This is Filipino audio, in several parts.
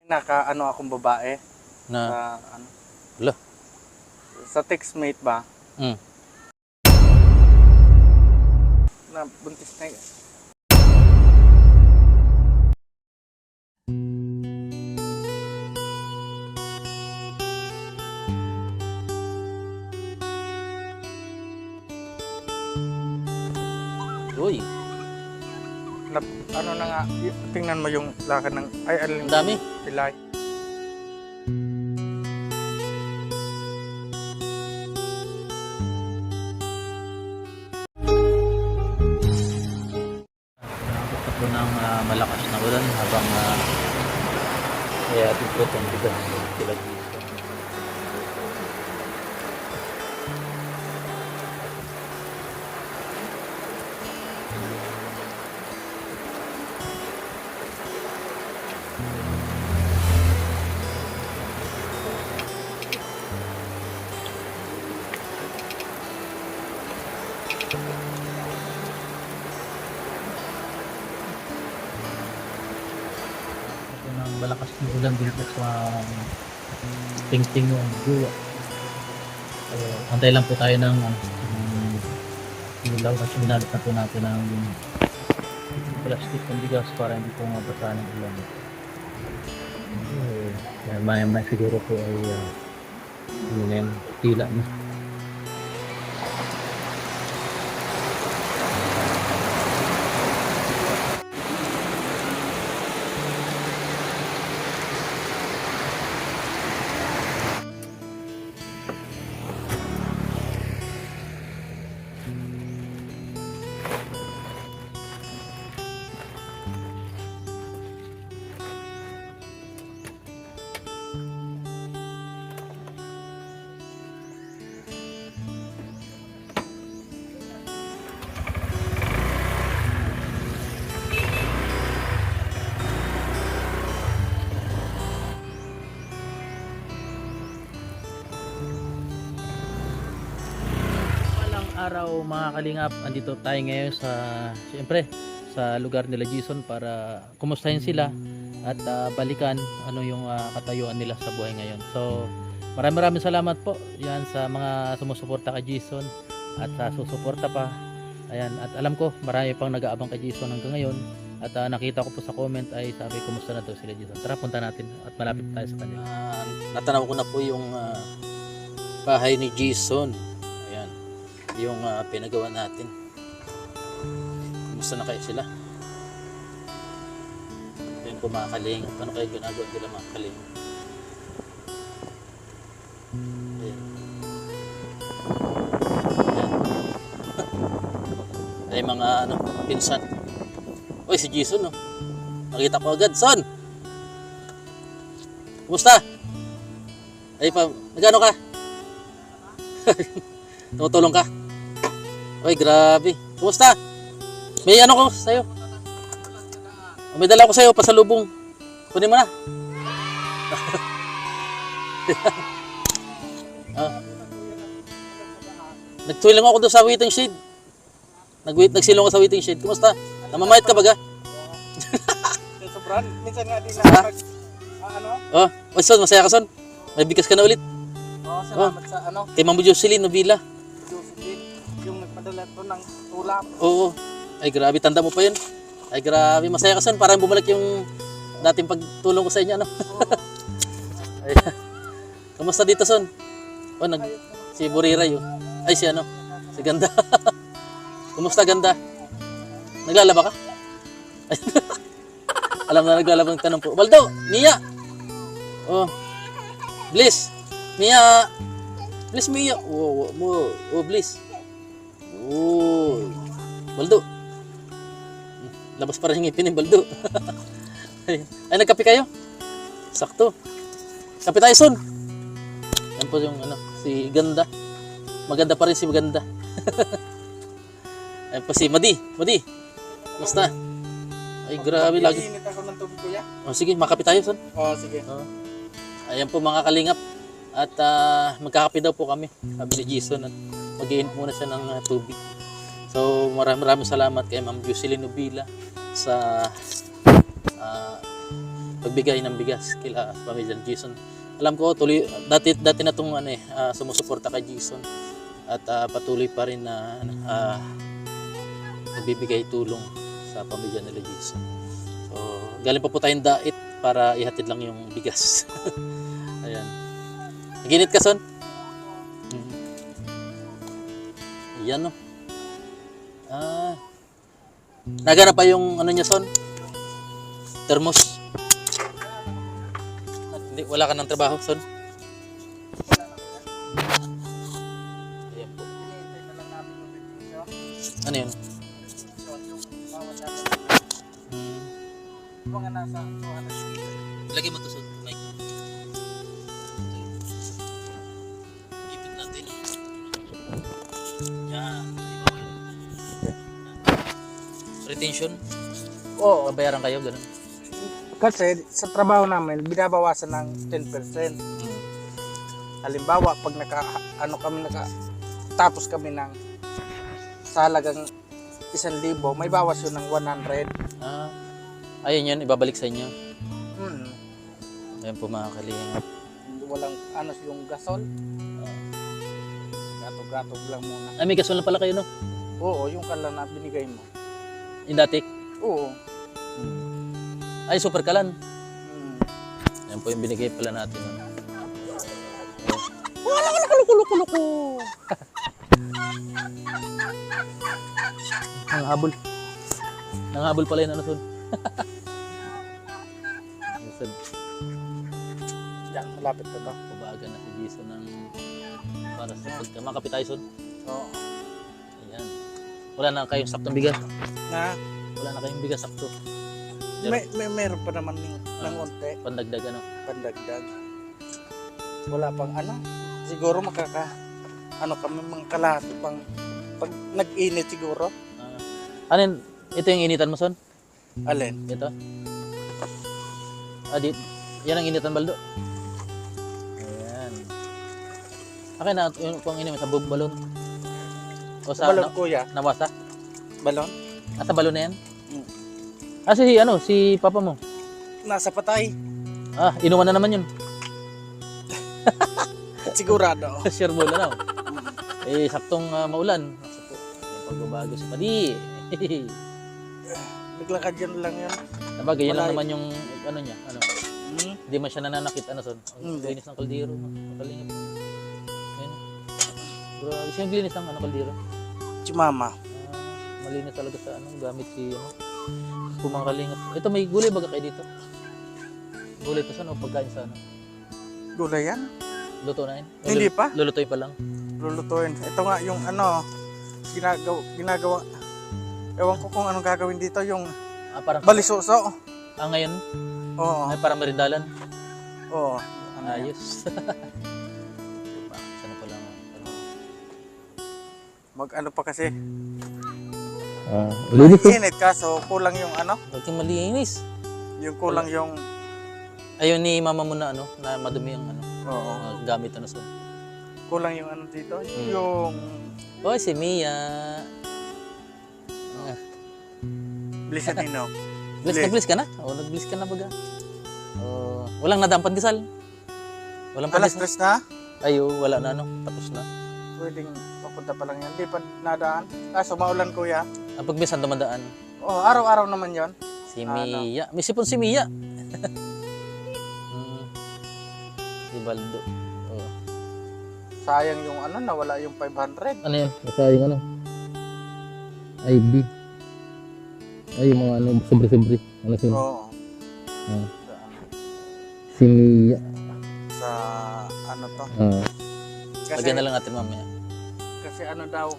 Naka-ano akong babae Na, sa ano, wala. sa textmate ba? Mm. Na buntis na yun. Uy, Na, ano na nga, tingnan mo yung lakad ng, ay alin, ang dami. pilay. Nakakot ako ng malakas na ulan habang kaya tigot ang bigas sila dito. Ito ng malakas na ulan dito sa Tingting yung Guwa. So, antay lang po tayo ng ilaw kasi binalit na po natin ng plastic ng bigas para hindi po mabasa ng ulan. Maya siguro po ay yun yung tila na. Araw mga kalingap, andito tayo ngayon sa siyempre sa lugar nila Jason para kumustahin sila at balikan ano yung katayuan nila sa buhay ngayon. So maraming salamat po yan sa mga sumusuporta kay Jason at sa susuporta pa. Ayan, at alam ko marami pang nag-aabang kay Jason hanggang ngayon at nakita ko po sa comment ay sabi kumusta na daw sila Jason. Tara punta natin at malapit tayo sa kanya. Natanaw ko na po yung bahay ni Jason. Yung pinagawa natin. Kumusta na kayo sila? Ayun po mga kalingap. Ano kayo ginagawa nila mga kalingap? Ayan. Ayan. Ay mga ano, pinsan. Uy, si Jason no. Nakita ko agad. Son! Kumusta? Ay pa, nagano ka? Tumutulong ka? Uy, grabe. Kumusta? May ano ko sa'yo? May dala ko sa'yo, pasalubong. Kunin mo na. Nagtuwilang ako doon sa waiting shed. Nagsilong ako sa waiting shed. Kumusta? Namamayat ka baga? Sobrang, minsan nga din na ano? Oh, son, masaya ka son? May bigas ka na ulit. Salamat sa ano? Kay Ma'am Jocelyn Novila. Jocelyn, yung nagpadala to ng tulap. Oo. Ay grabe, tanda mo pa yun. Ay grabe, masaya ka son. Parang bumalik yung dating pagtulong ko sa inyo, ano? Ay, kamusta dito son? Oh, si Buriray, oh. Ay, si ano? Si Ganda. Kumusta Ganda? Naglalaba ka? Ay, alam na naglalaba ng tanong po. Baldo, Mia! Oh, Bliss! Mia! Bliss, Mia! Oh, Bliss. Oh, Baldo. Labas pa rin yung ngipin ni Baldo. Ay, nagkape kayo? Sakto. Kape tayo, son. Yan po yung ano, si Ganda. Maganda pa rin si Maganda. Ayan po si Madi. Madi, basta. Ay, grabe lagi. Init ako ng tubig kuya. Oh, sige, makape tayo, son. Sige. Ayan po mga kalingap. At magkakape daw po kami. Sabi ni Jason at mag-iinit muna siya ng tubig. So maraming salamat kay Ma'am Jocelyn Novila sa pagbigay ng bigas kila pamilya Jason. Alam ko tuloy dati na tong sumusuporta kay Jason at patuloy pa rin na nagbibigay tulong sa pamilya nila Jason. So, galing pa po tayong dait para ihatid lang yung bigas. Ayan. Naginit ka, Son? Yan, no? Nagana pa yung ano niya, Son? Thermos. Hindi, wala ka ng trabaho, Son? Ayan po. Ano yun? Mga nasa 200. Lagay mo to sa mic. Ipit natin. Yan. Retention? Oo. Babayaran kayo, ganun. Kasi sa trabaho namin, binabawasan ng 10%. Halimbawa, pag tapos kami ng sa halagang 1,000, may bawas yun ng 100. Ayun yun, ibabalik sa inyo. Hmm. Ayan po mga kalingap. Walang yung gasol. Gatog-gatog lang muna. May gasol na pala kayo, no? Oo, yung kalan na binigay mo. Yung dati? Oo. Ay, super kalan. Ayan po yung binigay pala natin. No? Wala ka nakalukulukuloko. Nanghabol. Nanghabol pala yun, ano, Son? Yan, malapit ka to. Pabaga na si Jason ng para sa pagka. Makapit tayo, Son. Oo. Ayan. Wala na kayong saktong bigas. Na, Wala na kayong bigas sakto. meron pa naman ng unti. Pandagdag, ano? Pandagdag. Wala pang siguro kami mga kalahati pang pag nag-init siguro. Ano yun? Ito yung initan mo, Son? Alin? Ito? Yan ang initan, Baldo. Ayan. Akin na, yung pang inim sa balon. O sa Balon, kuya. Nawasa? Balon? Sa balon na yan? Si papa mo? Nasa patay. Inuman na naman yun. Sigurado. Sure mo na, no? Saktong maulan. Sakto. Yung pagbabago sa padi. Naglakad yan lang yan. Sabagay, yan lang Wala. naman yung ano niya. Hindi man siya nananakit, Son? Hindi. Linis ng kaldero. Makalingap. Ayan. Grabe, siyang linis ng kaldero. Si mama. Malinis talaga sa gamit si pumakalingap. Ito, may gulay baga kayo dito? Gulay to, Son, o pagkain sa Gulay yan? luto na yun? Hindi pa. Lulutoy pa lang. Lulutuin. Ito nga yung ginagawa. Ewan ko kung anong gagawin dito. Yung Parang balisuso. ngayon? Oo. Ay, parang merindalan. Oo. Ayos. Sana pala Mag pa kasi. Linis ko. Init kaso kulang yung Huwag kang malinis. yung kulang yung Ayun ni mama mo na na madumi yung oo. Gamit Son. Kulang yung dito. Yung Oy, si Mia. Blizzard Nino. Nag-bliss ka na? Nag-bliss ka na baga. Walang nadang pandesal. Walang Alas pandesal. 3 na. Ayo, wala na tapos na. Pwedeng papunta pa lang yan. Di pa nadaan. Kaso maulan kuya. Pag minsan dumadaan. Oo, araw-araw naman yon. Si Mia. May sipon si Mia. Si Baldo. Sayang yung nawala yung 500. Ano yan? Sayang IB. Ay, yung mga sobre-sobre. Yun? Oo. Si Mia. Sa to. Kasi, Lagyan na lang natin mamaya. kasi daw.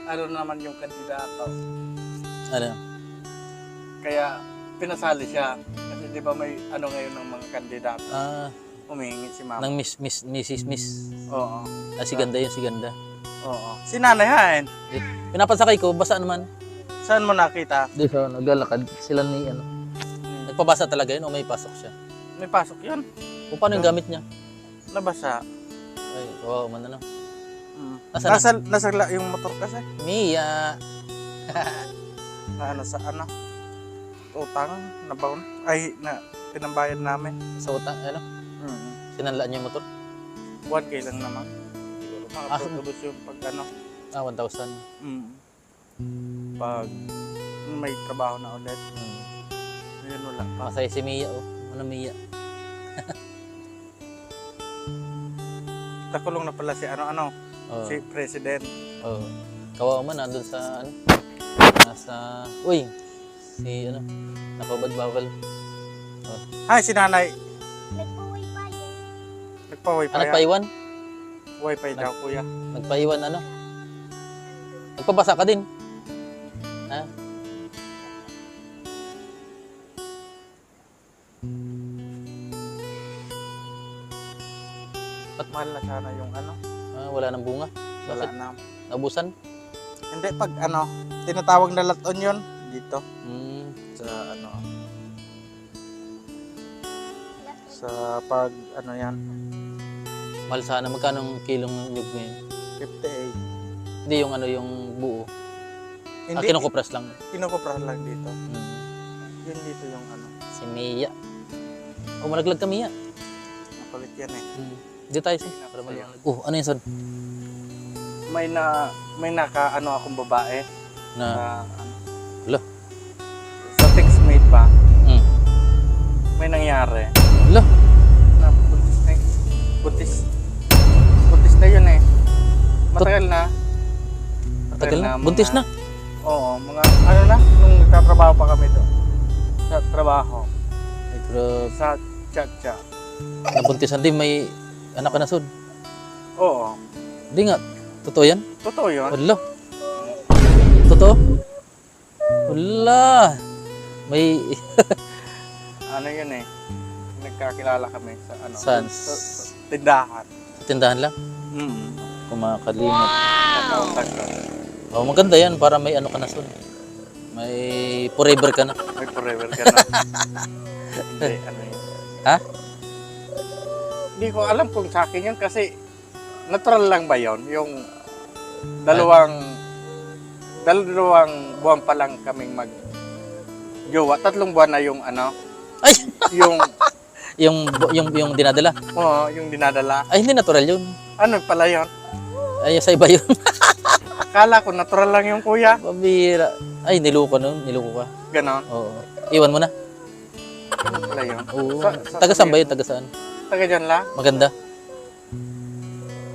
Naman yung kandidato. Ano? Kaya pinasali siya. Kasi di ba may ngayon ng mga kandidato. Humihingi si mama. Nang Miss. Oo. Si Ganda yun, si Ganda. Oo. Si nanay hain. Pinapansakay ko, basa naman. Saan mo nakita? Di sa naglalakad. Sila ni Nagpabasa talaga yun o may pasok siya? May pasok yun. O paano yung gamit niya? Nabasa. Ay, wow, man Nasaan Nasagla yung motor kasi. Mia. Sa utang na baon. Ay, pinambayad namin. Sa utang, ano? Sinanlaan niyo yung motor? 1K lang naman. Siguro makatutubos yung pag ano. 1,000. Pag may trabaho na ulit. Yun wala pa. Masaya si Mia, oh. Ano Mia? Takulong na pala si ano, Oh. si President. Oh. Kawawa man, nandun sa, ano? Nasa, uy! Si, ano? Napabad-bawal. Oh. Hi, si nanay. Nagpa-wifi. Nagpa-wifi. Nagpaiwan? Wifi daw, kuya. Nagpaiwan, ano? Nagpabasa ka din? Ha? Ba't mahal na sana yung ano? Wala nang bunga? Wala Bakit? na. Naubusan? Hindi, pag ano, tinatawag na laton yun. Dito. Sa ano. Sa pag ano yan. Mahal sana. Magkano ang kilong nyug ngayon? 58. Hindi yung ano, yung buo. Hindi, Kinukupras lang. kinukupra lang dito. Yun dito yung ano. Si Mia. Oh, malaglag ka Mia. Napalit yan eh. Dito tayo siya. Para malaglag. Oh, ano yun son? May naka ano akong babae. Na, Ano, Wala. sa textmate ba? mm. May nangyari. Wala. Na buntis na buntis na yun eh. Matagal na. Tagal na. mga- Buntis na. Oo, mga ano na, nung nagtatrabaho pa kami doon. Sa trabaho. Ay, grabe. Sa tsa-tsa. Nabuntisan din. May anak ka na son. Oo. Hindi nga. Totoo yan? Totoo yun. Wala. Totoo? Wala. May... Ano yun eh. Nagkakilala kami sa ano. Saan? Sa tindahan. Tindahan lang. Kumakalimot. Nakauntag ko. Oh, maganda yan para may ano ka na son. May forever ka na. May forever ka na. Hindi, ano yun. Ha? Hindi ko alam kung sa akin yun kasi natural lang ba yun? Yung dalawang buwan pa lang kaming jowa. 3 buwan na yung ano, Ay! yung yung dinadala. yung dinadala. Ay, hindi natural yun. Ano pala yun? Ay, sa iba yun. Akala ko natural lang yung kuya. Pabira. Ay, niloko nun. Niloko ka. Ganon. Oo. Iwan mo na. Ano pala yun? Oo. Sa- Taga saan ba yun? Taga saan? Taga dyan lang? Maganda.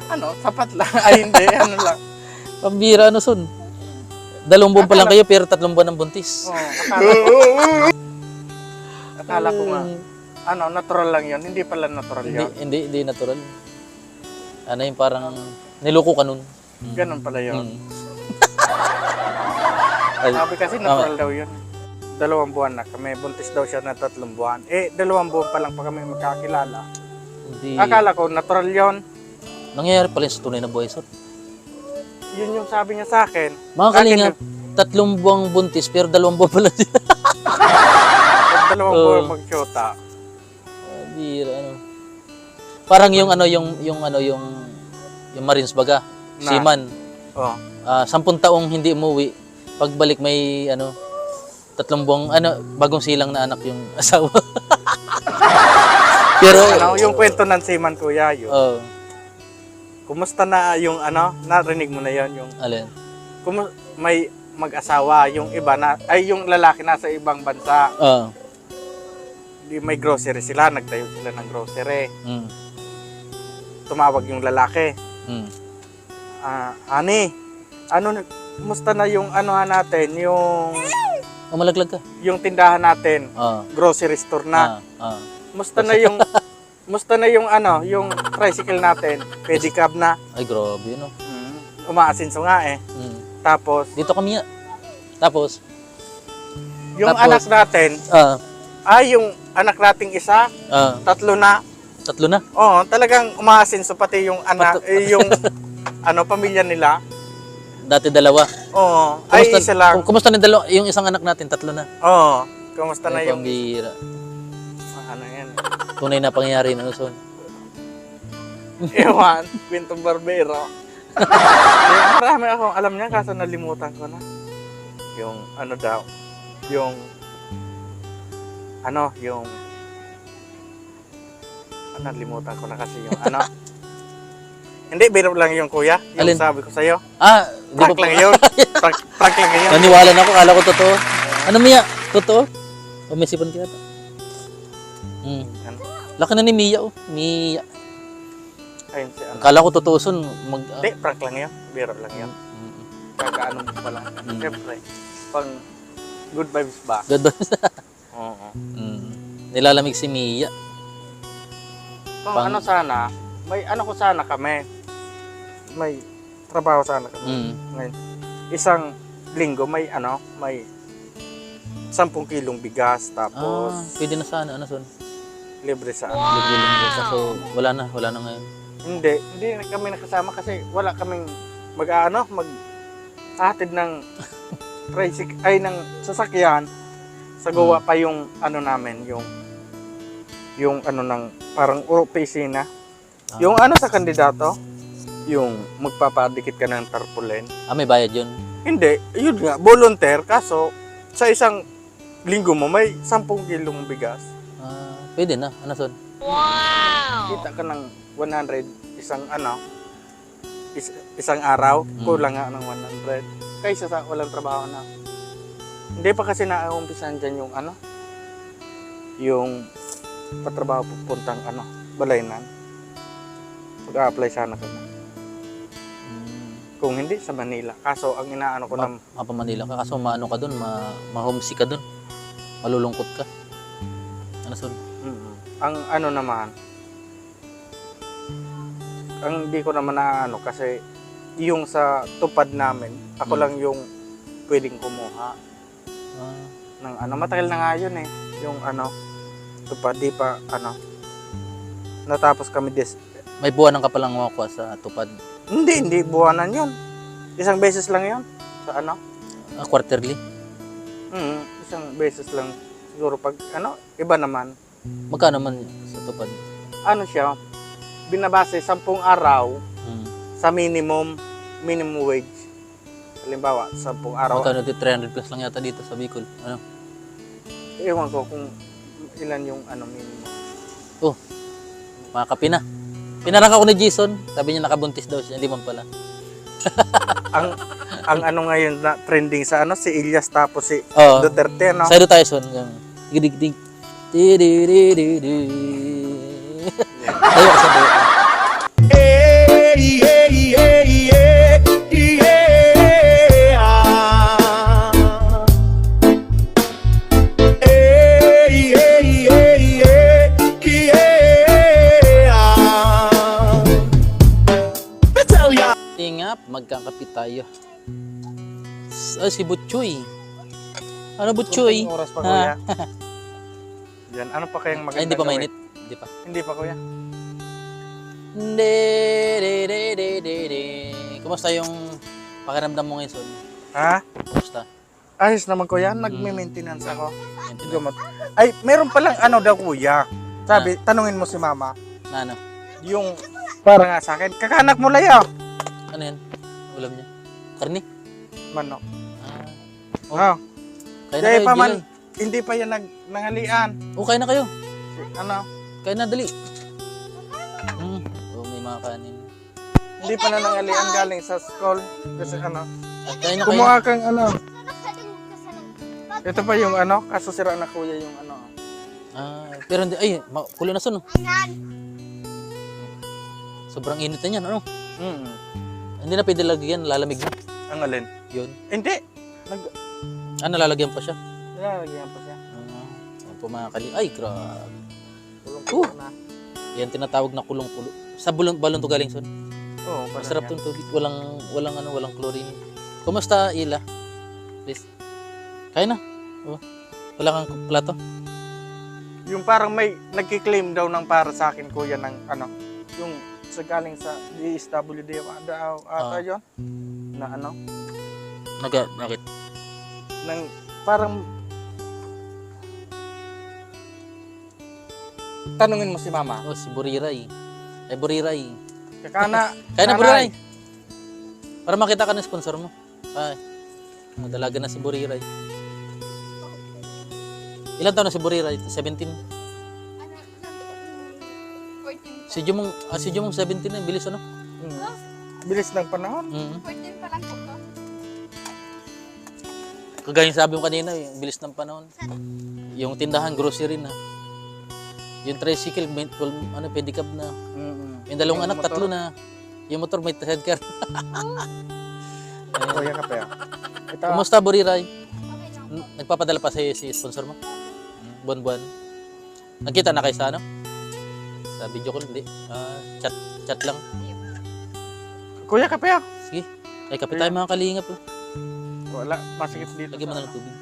Ano? Sapat lang. Ay hindi, ano lang. Pambira, ano son? 2 buwan pa lang kayo, pero 3 buwan ng buntis. Akala ko nga, ano, natural lang yun. Hindi pala natural yun. Hindi natural. Ano yung parang niloko ka nun. Ganon pala yun. Ay, Sabi kasi natural daw yun. 2 buwan na kami. Buntis daw siya na 3 buwan. 2 buwan pa lang pa kami magkakilala. hindi. Akala ko natural yun. Nangyayari pala yun sa tunay na buhay, son. Yun yung sabi niya sa akin. Mga kalingap, 3 buwang buntis, pero 2 buwan pala siya. Pag 2 buwan magsyota. Bira, ano. Parang yung ano, yung Marines baga, Na. seaman. Oh. 10 taong hindi umuwi, pagbalik may ano, 3 buwang, ano, bagong silang na anak yung asawa. Pero, Ano, yung kwento ng seaman kuya yun. oh, Kumusta na yung ano, narinig mo na yun, yung alin? may mag-asawa, yung iba na, ay yung lalaki nasa ibang bansa, di may grocery sila, nagtayo sila ng grocery. Tumawag yung lalaki. Ani, ano, kumusta na yung ano natin, Malaglag ka? yung tindahan natin, grocery store na. Kumusta na yung Musta na yung ano, yung tricycle natin, pedicab na. Ay, grabe, no? Umaasinso nga eh. Tapos, Dito kami, tapos, yung Tapos, anak natin, yung anak nating isa, 3 na. 3 na. Oo, talagang umaasinso pati yung anak, yung ano, pamilya nila. Dati 2. Oo, ay isa lang. Kumusta na yung isang anak natin? 3 na. Oo, kumusta na Ay, yung, pambira. ano yan, Tunay na pangyayari na son. ewan, kwentong barbero. Marami akong alam niya, kaso nalimutan ko na. Yung ano daw, yung Nalimutan ko na kasi yung ano. Hindi, biro lang yung kuya. Yung Alin? sabi ko sa'yo. Di Prank ba lang yun. Prank lang yun. Naniwala na ako, kala ko totoo. Ano Mia? Totoo? O may sipon kaya ito? Ano? Laki na ni Mia oh. Mia. Ayun si ano. Kala ko totoo son. Hindi, prank lang yun. Biro lang yun. Kakaano mo pa lang. Siyempre, pang good vibes ba? Good ba? Oo. Nilalamig si Mia. Kung ano sana, may ano ko sana kami. May trabaho sana kami. Ngayon, isang linggo may ano, may 10 kilong bigas tapos Pwede na sana. Ano son? libre sa ano. Libre-libre. Kaso wala na ngayon. Hindi na kami nakasama kasi wala kaming mag-hatid ng tricycle ay ng sasakyan sa gawa pa yung ano namin, yung ano ng parang opisina. Yung ano sa kandidato, yung magpapadikit ka ng tarpaulin. May bayad yun? Hindi, yun nga, volunteer kaso sa isang linggo mo may 10 kilong bigas. Pwede na. Ano son? Kita ka ng 100 isang araw, kulang nga ng 100 kaysa sa walang trabaho na. Hindi pa kasi naumpisan dyan yung ano, yung patrabaho pupuntang ano, Balaynan. Mag-a-apply sana kami. Kung hindi sa Manila. Kaso ang inaano ko ng Pa Manila ka. Kaso maano ka dun, ma-homesick ka dun. Malulungkot ka. Ano son? Ang ano naman, ang hindi ko naman naano kasi yung sa tupad namin, ako lang yung pwedeng kumuha ng ano. Matagal na nga yun eh. Yung ano, tupad, di pa ano. Natapos kami May buwanan ka palang makuha sa tupad. Hindi buwanan yun. Isang beses lang yun. Sa ano? Quarterly? Isang beses lang. Siguro pag ano, iba naman. Magkano man sa tupad? Ano siya? Binabase 10 araw sa minimum wage. Halimbawa, 10 araw. Magkano 300 plus lang yata dito sa Bicol. Ano? Ewan ko kung ilan yung ano minimum. Mga kape na. Pinarak ako ni Jason. Sabi niya nakabuntis daw siya. Hindi man pala. ang ano ngayon na trending sa ano, si Ilyas tapos si Duterte, no? Sa'yo tayo son. Gidig-dig. Di-di-di-di-di. Tayo kasi tayo. Tingap, magkakapit tayo. Si Butchoy. Ano Butchoy? Kunting oras pa, kuya. Yan, ano pa kayang maganda? Ay, hindi pa gawin? mainit. Hindi pa. Hindi pa, kuya. Kumusta yung pakiramdam mo ngayon, Son? Ha? Kumusta? Ayos naman, kuya. Nagme-maintenance ako. Gamot. Ay, meron palang ano daw, kuya. Sabi, tanungin mo si mama. Na ano? Yung, para nga sa akin, kakanak mo layo. Ano yan? Ulam niya? Karni? Manok. Oh. Kaya na Kaya kayo, pa man, Gilay. hindi pa yan nangalian. Kaya na kayo. Ano? Kaya na, dali. May mga kanin. Hindi pa na nangalian galing sa school. Kasi ano, At kaya na kayo. kumuha kang ano. Ito pa yung ano, kaso sira na kuya yung ano. Pero hindi, kulo na Son. Sobrang init na yan, ano? Hindi na pwede lagyan, lalamig na. Ang alin? Yun. Hindi. Lalagyan pa siya. Lalagyan pa siya. Pumakali. Ay, grabe. Kulong-kulo na. Yan tinatawag na kulong-kulo. Sa balon to galing, Son. Oo, Masarap tong tubig. Walang chlorine. Kumusta, Ila? Please. Kaya na. Wala kang plato? Yung parang may nagki-claim daw ng para sa akin kuya ng ano, yung sa galing sa DSWD daw ata yun na ano Bakit? ng parang tanungin mo si mama. Si Buriray. Ay, Buriray. Kakana. Kaya na, Buriray. Para makita ka ng sponsor mo. Ay, dalaga na si Buriray. Ilan taon na si Buriray? 17? Si Jumong 17 na, bilis ano? Bilis ng panahon. 14 pa lang po to. Kagaya yung sabi mo kanina, yung bilis ng panahon. Yung tindahan, grocery na. Yung tricycle, pedicab na. Yung dalawang Yung anak, motor. 3 na. Yung motor, may sidecar. Kuya Kape. Ito, Kumusta, Buriray? Okay lang po. Nagpapadala pa sa'yo si sponsor mo? Buwan-buwan. Nagkita na kayo sa ano? Sa video call? Hindi. Chat lang. Kuya Kape. Sige. Ay, kapit tayo mga kalingap. Wala, masikip dito. Lagyan mo na ng tubig.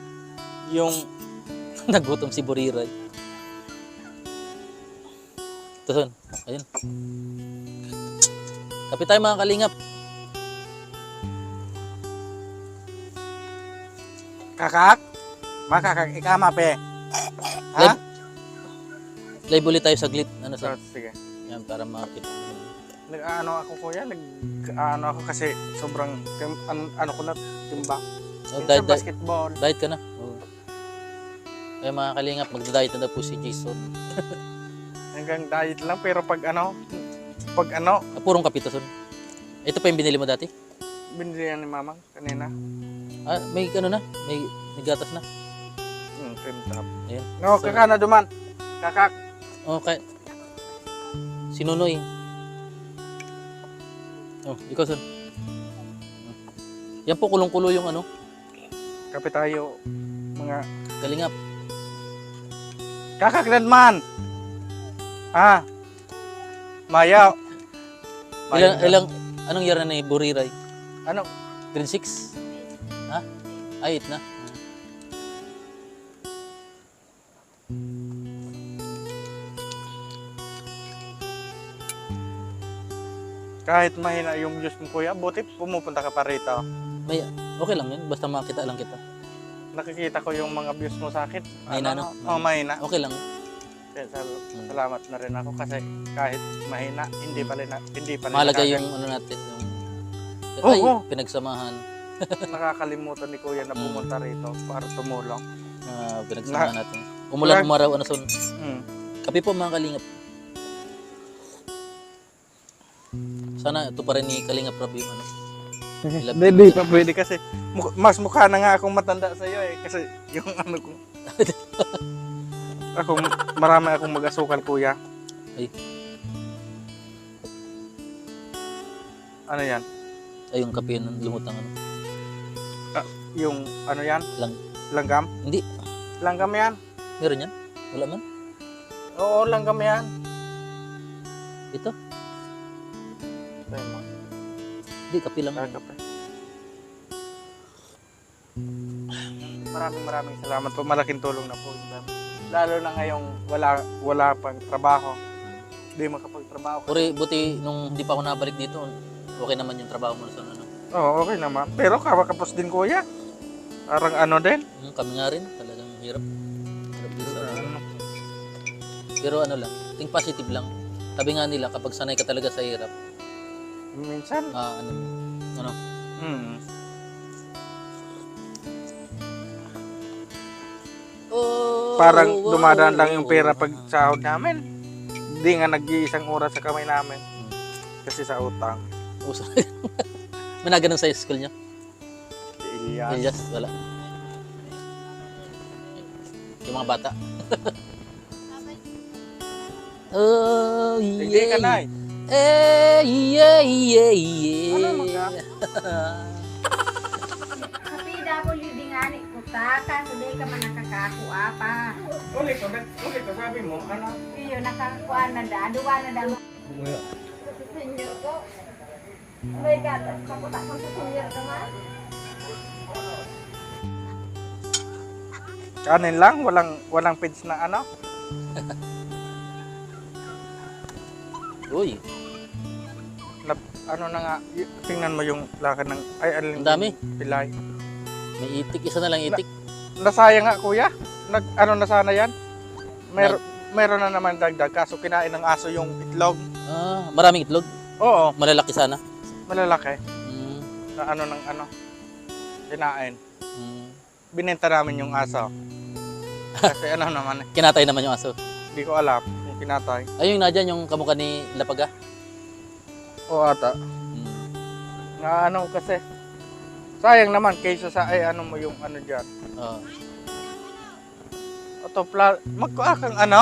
Yung Nagutom si Buriray. Ito, ayun. Kapit tayo mga kalingap. kakak. Makakak, ikama pe. Ha? Live, live ulit tayo saglit. Ano sa? Sige. Yan, para makita. Nag-ano ako kuya, nag-ano ako kasi sobrang ano ko na timba. Oh, Minsan diet, basketball. diet ka na. Oh. Ay mga kalingap, magda-diet na daw po si Jason. Hanggang diet lang pero pag ano, Purong kapito, son. Ito pa yung binili mo dati? binili yan ni mamang kanina. May ano na? May gatas na. Cream top. Ayan. No, So, kakana duman. Kakak. okay. Si Nunoy. Oh, ikaw, son. Yan po, kulong-kulo yung ano, Kape tayo mga kalingap. kakak man. Maya. Anong year na ni Buriray? Ano? Grade 6? Ha? 8 na. Kahit mahina yung views mo kuya, buti pumupunta ka pa rito. May, okay lang yun, basta makita lang kita. Nakikita ko yung mga views mo sa akin. Mahina, no? Oh, mahina. Okay lang. Kaya salamat na rin ako kasi kahit mahina, hindi pa rin Mahalaga nakaka- yung ano natin, yung Oo, ay, oo. pinagsamahan. nakakalimutan ni kuya na pumunta rito para tumulong. Pinagsamahan natin. Umulan, umaraw, ano son. Mm. Kape po mga kalingap. Sana ito pa rin ni Kalingap Rob yung ano. Hindi pa pwede kasi mas mukha na nga akong matanda sa iyo eh kasi yung ano ko. Marami akong mag-asukal kuya. Ay. Ano yan? Ay, yung kape ng lumutang ano. Yung ano yan? Lang. Langgam? Hindi. Langgam yan? Meron yan? Wala man? Oo, langgam yan. Ito? Tayo mo. Hindi, kape lang. Kape. Maraming salamat po. Malaking tulong na po. Lalo na ngayong wala pang trabaho. Hindi makapagtrabaho. Puri, buti nung hindi pa ako nabalik dito, okay naman yung trabaho mo sa ano. Oo, okay naman. Pero kapos din kuya. Parang ano din. Kami nga rin, talagang hirap. Hirap din sa Pero ano lang, think positive lang. Sabi nga nila, kapag sanay ka talaga sa hirap, Minsan. ano, Parang dumadaan lang yung pera pag sahod namin. Hindi nga nag-iisang oras sa kamay namin. Kasi sa utang. May naganon sa school niyo? Si Elias. Elias, wala. Yung mga bata. Oh, Hindi ka na eh. Ano mga? Sa PWD nga ni Kutaka, suday ka man nakakakuha pa. Ulit ko, sabi mo, ano? Iyo, nakakuha na da, aduwa na da. Senior ko. May gatas, kaputak mo sa senior ka man. Kanin lang, walang pins na ano? Uy, Ano na nga, tingnan mo yung lakad ng, alin ang dami. pilay. May itik, isa na lang itik. Nasayang nga kuya, ano na sana yan? Meron na naman dagdag, kaso kinain ng aso yung itlog. Maraming itlog. Oo, Malalaki sana. malalaki. Mm, Na ano ng ano, kinain. mm. Binenta namin yung aso. Kasi ano naman, Kinatay naman yung aso. hindi ko alam kung kinatay. Ay, yung nadyan, yung kamukha ni Lapaga. O ata. Hmm. Nga ano kasi. Sayang naman kaysa sa ay ano mo yung ano dyan. Oo. Magkuha kang ano,